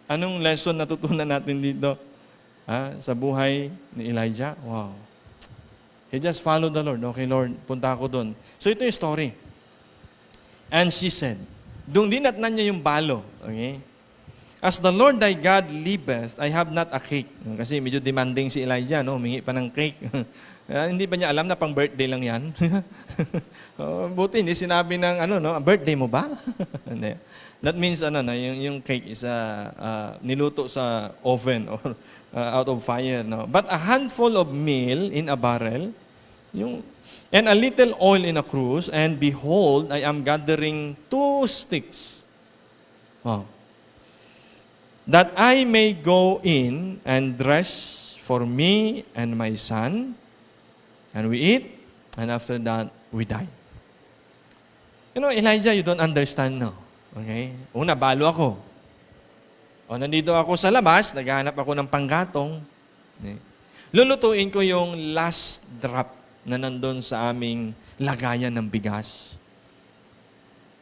anong lesson natutunan natin dito? Sa buhay ni Elijah? Wow. He just followed the Lord. Okay, Lord, punta ako doon. So, ito yung story. And she said, doon dinatnan niya yung balo. Okay? As the Lord thy God liveth, I have not a cake. Kasi medyo demanding si Elijah, no? Humingi pa ng cake. Hindi ba niya alam na pang birthday lang yan? Buti hindi sinabi ng birthday mo ba? That means yung cake is niluto sa oven or out of fire, no? But a handful of meal in a barrel, and a little oil in a cruse, and behold, I am gathering 2 sticks. Wow. That I may go in and dress for me and my son, and we eat, and after that, we die. Elijah, you don't understand, no? Okay? Una, balo ako. Nandito ako sa labas, naghahanap ako ng panggatong. Okay? Lulutuin ko yung last drop na nandun sa aming lagayan ng bigas.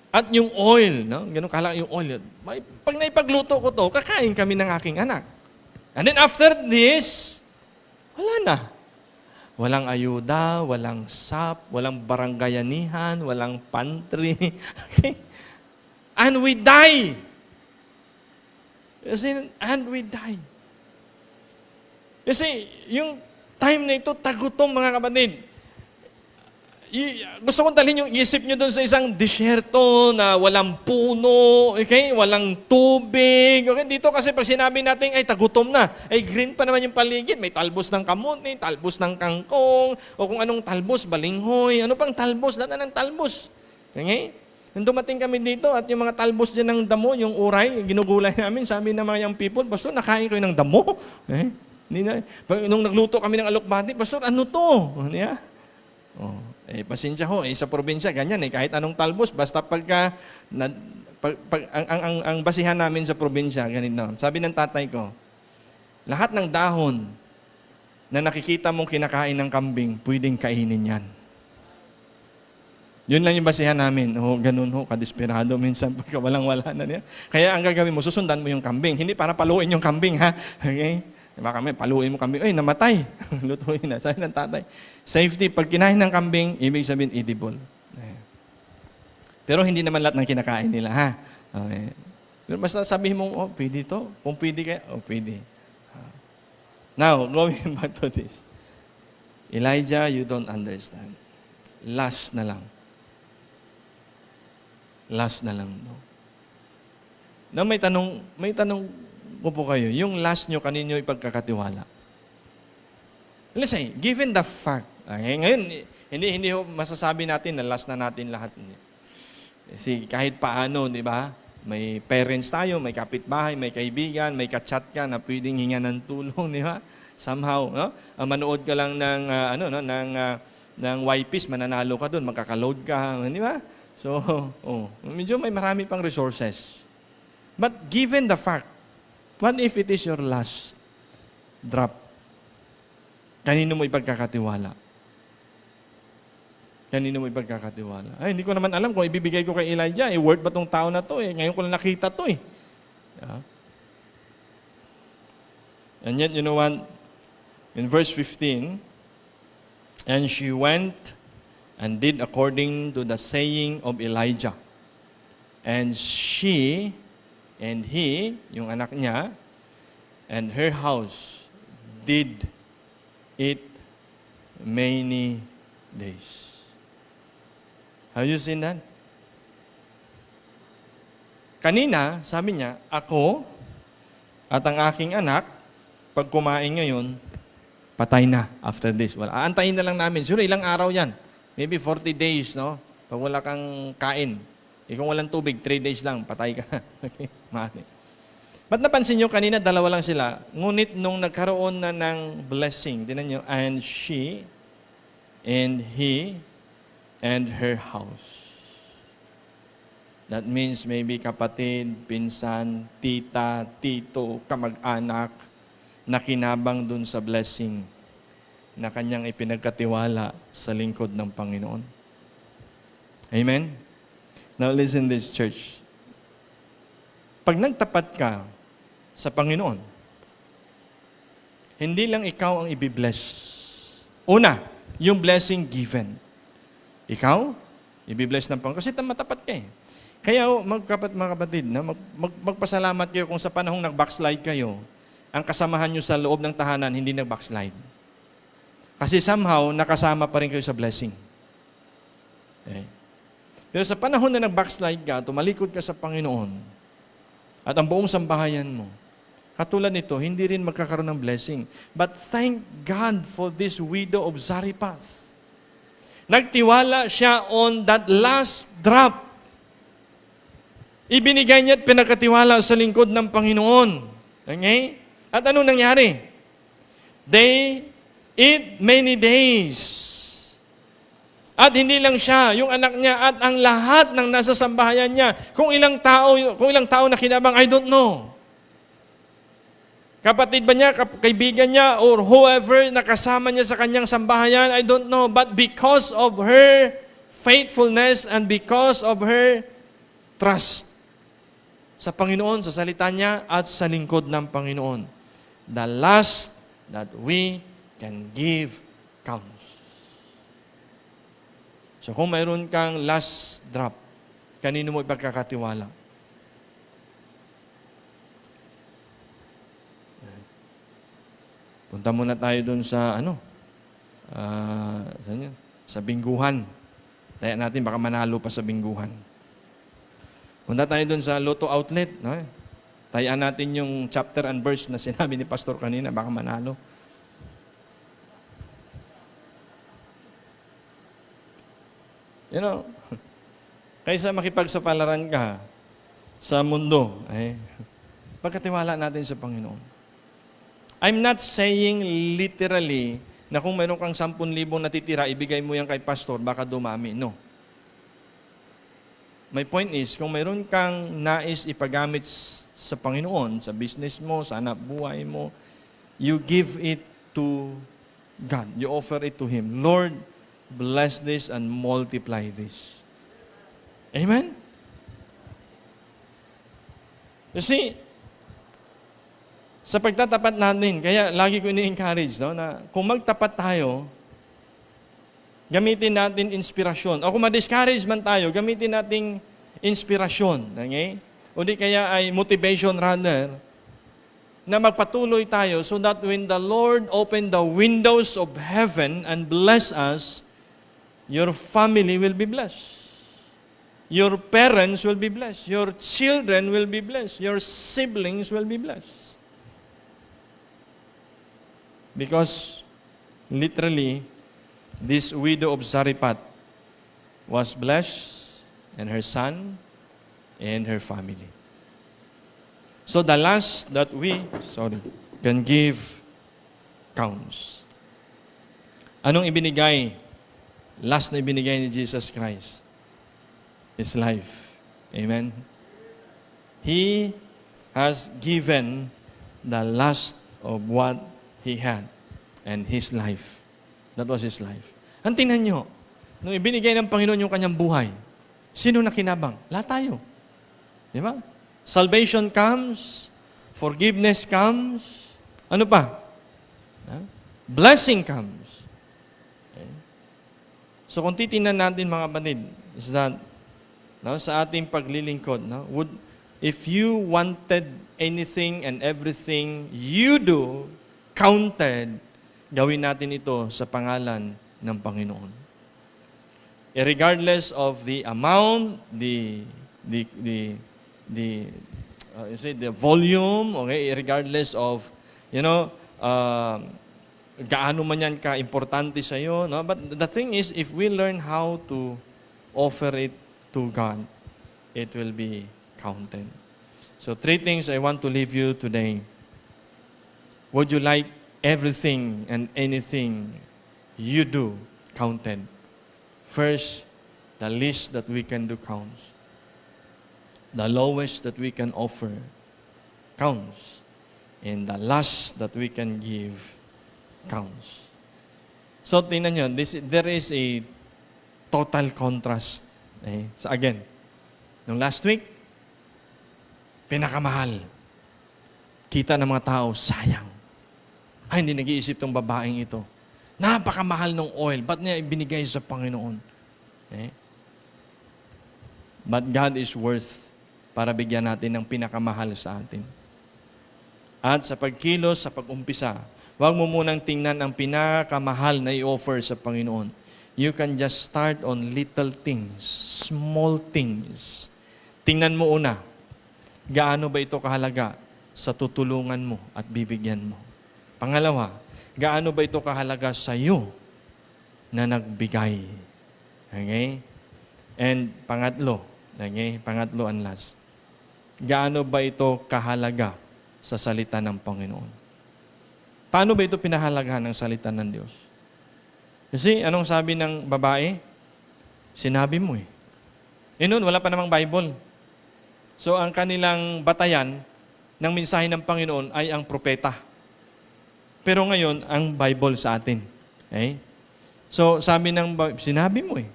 At yung oil, no? Ganun kala yung oil. Pag naipagluto ko to, kakain kami ng aking anak. And then after this, wala na. Walang ayuda, walang SAP, walang barangayanihan, walang pantry. Okay? And we die. And we die. Kasi yung time na ito, tagutom mga kapatid. Gusto kong talhin yung isip nyo doon sa isang disyerto na walang puno, okay? Walang tubig. Okay? Dito kasi pag sinabi natin, ay tagutom na, ay green pa naman yung paligid. May talbos ng kamote, talbos ng kangkong, o kung anong talbos, balinghoy. Ano pang talbos? Lahat ng talbos. Okay? Nung dumating kami dito at yung mga talbos dyan ng damo, yung uray, ginugulay namin, sabi ng mga young people, Pastor, nakain ko ng damo. Eh? Nung nagluto kami ng alokbati, Pastor, ano to? Pasensya ho, sa probinsya, ganyan kahit anong talbos, basta pagka, ang basihan namin sa probinsya, ganito. Sabi ng tatay ko, lahat ng dahon na nakikita mong kinakain ng kambing, pwedeng kainin yan. Yun lang yung basihan namin. Ganun kadesperado minsan pagka walang-wala na niya. Kaya ang gagawin mo, susundan mo yung kambing. Hindi para paluin yung kambing, ha? Okay? Diba kami, paluin mo kambing, namatay. Lutuin na. Sabi ng tatay, safety, pag kinain ng kambing, ibig sabihin, edible. Pero hindi naman lahat ng kinakain nila, ha? Okay. Pero basta sabihin mo, pwede to. Kung pwede kaya, pwede. Now, going back to this. Elijah, you don't understand. Last na lang. Last na lang. No? Now, may tanong ko po kayo, yung last nyo, kanino ipagkakatiwala? Let's say, given the fact, ngayon, hindi masasabi natin na last na natin lahat. Kasi kahit paano, di ba? May parents tayo, may kapitbahay, may kaibigan, may kachat ka na pwedeng hinga ng tulong, di ba? Somehow, no? Manood ka lang ng, ng YPs, mananalo ka doon, magkakaload ka, di ba? So, medyo may marami pang resources. But given the fact, what if it is your last drop? Kanino mo ipagkakatiwala? Kanino mo ipagkakatiwala? Ay, hindi ko naman alam kung ibibigay ko kay Elijah. Word ba tong tao na to? Ngayon ko lang nakita to . Yeah. And yet, you know what? In verse 15, and she went and did according to the saying of Elijah. And she and he, yung anak niya, and her house did it many days. Have you seen that? Kanina, sabi niya, ako at ang aking anak, pag kumain ngayon, patay na after this. Aantayin na lang namin. Siguro ilang araw yan. Maybe 40 days, no? Pag wala kang kain. Kung walang tubig, 3 days lang, patay ka. Okay? Mali. Ba't napansin nyo, kanina dalawa lang sila. Ngunit nung nagkaroon na ng blessing, tinan nyo, and she, and he, and her house. That means maybe kapatid, pinsan, tita, tito, kamag-anak, nakinabang dun sa blessing na kanyang ipinagkatiwala sa lingkod ng Panginoon. Amen? Now listen this, church. Pag nagtapat ka sa Panginoon, hindi lang ikaw ang ibibless. Una, yung blessing given. Ikaw, ibibless ng Panginoon. Kasi matapat ka . Kaya mga kapatid, magpasalamat kayo kung sa panahong nag-backslide kayo, ang kasamahan nyo sa loob ng tahanan, hindi nag-backslide. Kasi somehow, nakasama pa rin kayo sa blessing. Okay. Pero sa panahon na nag-backslide ka, tumalikod ka sa Panginoon, at ang buong sambahayan mo, katulad nito, hindi rin magkakaroon ng blessing. But thank God for this widow of Zarephath. Nagtiwala siya on that last drop. Ibinigay niya at pinagkatiwala sa lingkod ng Panginoon. Okay? At ano nangyari? They eat many days. At hindi lang siya, yung anak niya at ang lahat ng nasa sambahayan niya. Kung ilang tao na kinabang, I don't know. Kapatid ba niya, kaibigan niya, or whoever nakasama niya sa kanyang sambahayan, I don't know. But because of her faithfulness and because of her trust sa Panginoon, sa salita niya, at sa lingkod ng Panginoon, the last that we can give counts. So kung mayroon kang last drop, kanino mo ipagkakatiwala? Punta muna tayo dun sa, sa bingguhan. Taya natin, baka manalo pa sa bingguhan. Punta tayo dun sa Lotto Outlet. No? Tayaan natin yung chapter and verse na sinabi ni Pastor kanina, baka manalo. You know, kaysa makipagsapalaran ka sa mundo, pagkatiwala natin sa Panginoon. I'm not saying literally na kung mayroon kang 10,000 natitira, ibigay mo yan kay pastor, baka dumami. No. My point is, kung mayroon kang nais ipagamit sa Panginoon, sa business mo, sa anak buhay mo, you give it to God. You offer it to Him. Lord, bless this and multiply this. Amen? You see, sa pagtatapat natin, kaya lagi ko ini-encourage, no, na kung magtapat tayo, gamitin natin inspirasyon. O kung ma-discourage man tayo, gamitin natin inspirasyon. Okay? O di kaya ay motivation rather, na magpatuloy tayo so that when the Lord open the windows of heaven and bless us, your family will be blessed. Your parents will be blessed. Your children will be blessed. Your siblings will be blessed. Because, literally, this widow of Zarephath was blessed, and her son, and her family. So the last that we, can give counts. Anong ibinigay? Last na ibinigay ni Jesus Christ? His life. Amen? He has given the last of what He had and His life. That was His life. Ang tingnan nyo, Nung ibinigay ng Panginoon yung kanyang buhay, sino nakinabang? Lahat tayo. Di ba? Salvation comes, forgiveness comes, ano pa? Blessing comes. Okay? So kung titingnan natin mga kapatid, is that sa ating paglilingkod, if you wanted anything and everything you do counted, gawin natin ito sa pangalan ng Panginoon. Regardless of the amount, the volume, okay, regardless of, gaano man yan ka-importante sa iyo, no? But the thing is, if we learn how to offer it to God, it will be counted. So 3 things I want to leave you today. Would you like everything and anything you do counted? First, the least that we can do counts. The lowest that we can offer counts. And the last that we can give counts. So, tingnan nyo, there is a total contrast. So again, nung last week, pinakamahal. Kita ng mga tao, sayang. Ay, hindi nag-iisip tong babaeng ito. Napakamahal ng oil. Ba't niya ibinigay sa Panginoon? But God is worth para bigyan natin ng pinakamahal sa atin. At sa pagkilos, sa pag-umpisa, huwag mo munang tingnan ang pinakamahal na i-offer sa Panginoon. You can just start on little things, small things. Tingnan mo una, gaano ba ito kahalaga sa tutulungan mo at bibigyan mo? Pangalawa, gaano ba ito kahalaga sa iyo na nagbigay? Okay? And pangatlo and last, gaano ba ito kahalaga sa salita ng Panginoon? Paano ba ito pinahalagahan ng salita ng Diyos? Kasi anong sabi ng babae? Sinabi mo eh. Noon, wala pa namang Bible. So ang kanilang batayan ng mensahe ng Panginoon ay ang propeta. Pero ngayon, ang Bible sa atin. Okay? So sabi ng sinabi mo eh.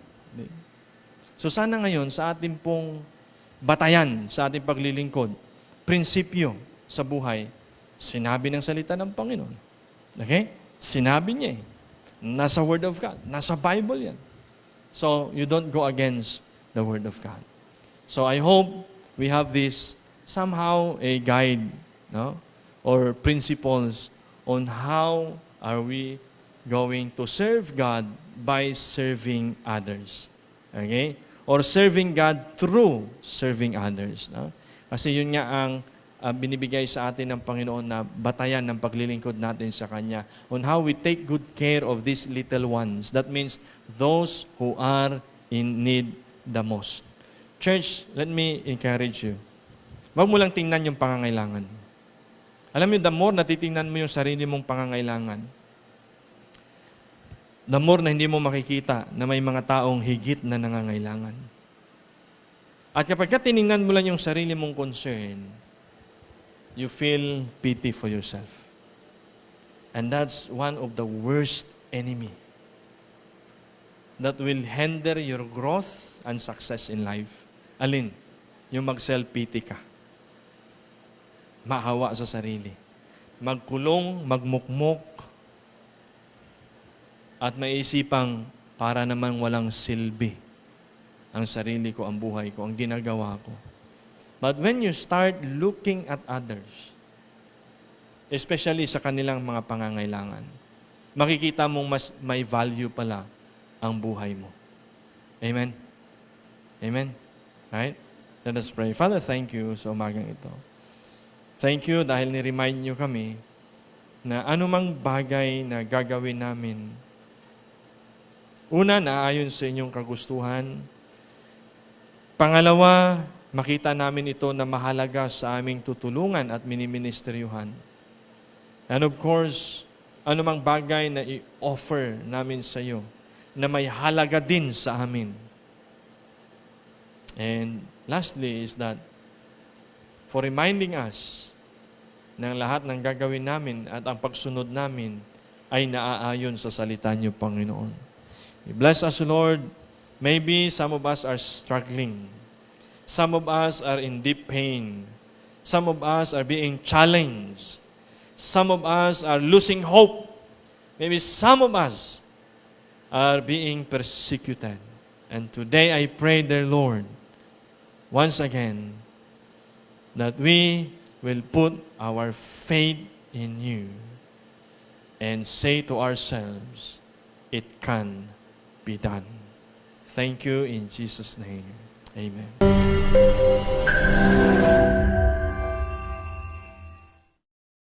So sana ngayon sa ating pong batayan, sa ating paglilingkod, prinsipyo sa buhay, sinabi ng salita ng Panginoon. Okay? Sinabi niya eh. Nasa Word of God. Nasa Bible yan. So, you don't go against the Word of God. So, I hope we have this somehow a guide, no? Or principles on how are we going to serve God by serving others. Okay? Or serving God through serving others. No? Kasi yun nga ang binibigay sa atin ng Panginoon na batayan ng paglilingkod natin sa Kanya on how we take good care of these little ones. That means those who are in need the most. Church, let me encourage you. Huwag mo lang tingnan yung pangangailangan. Alam mo, the more na titingnan mo yung sarili mong pangangailangan, the more na hindi mo makikita na may mga taong higit na nangangailangan. At kapag tiningnan mo lang yung sarili mong concern, you feel pity for yourself. And that's one of the worst enemy that will hinder your growth and success in life. Alin? Yung mag-self-pity ka. Maawa sa sarili. Magkulong, magmukmok, at maisipang para naman walang silbi ang sarili ko, ang buhay ko, ang ginagawa ko. But when you start looking at others, especially sa kanilang mga pangangailangan, makikita mong mas may value pala ang buhay mo. Amen? Amen? Right? Let us pray. Father, thank you sa umagang ito. Thank you dahil ni-remind nyo kami na anumang bagay na gagawin namin, una, naayon sa inyong kagustuhan. Pangalawa, makita namin ito na mahalaga sa aming tutulungan at miniministeryuhan. And of course, anumang bagay na i-offer namin sa iyo na may halaga din sa amin. And lastly is that for reminding us na lahat ng gagawin namin at ang pagsunod namin ay naaayon sa salita niyo, Panginoon. Bless us, Lord. Maybe some of us are struggling. Some of us are in deep pain. Some of us are being challenged. Some of us are losing hope. Maybe some of us are being persecuted. And today I pray, dear Lord, once again, that we will put our faith in you and say to ourselves, it can be done. Thank you in Jesus' name. Amen.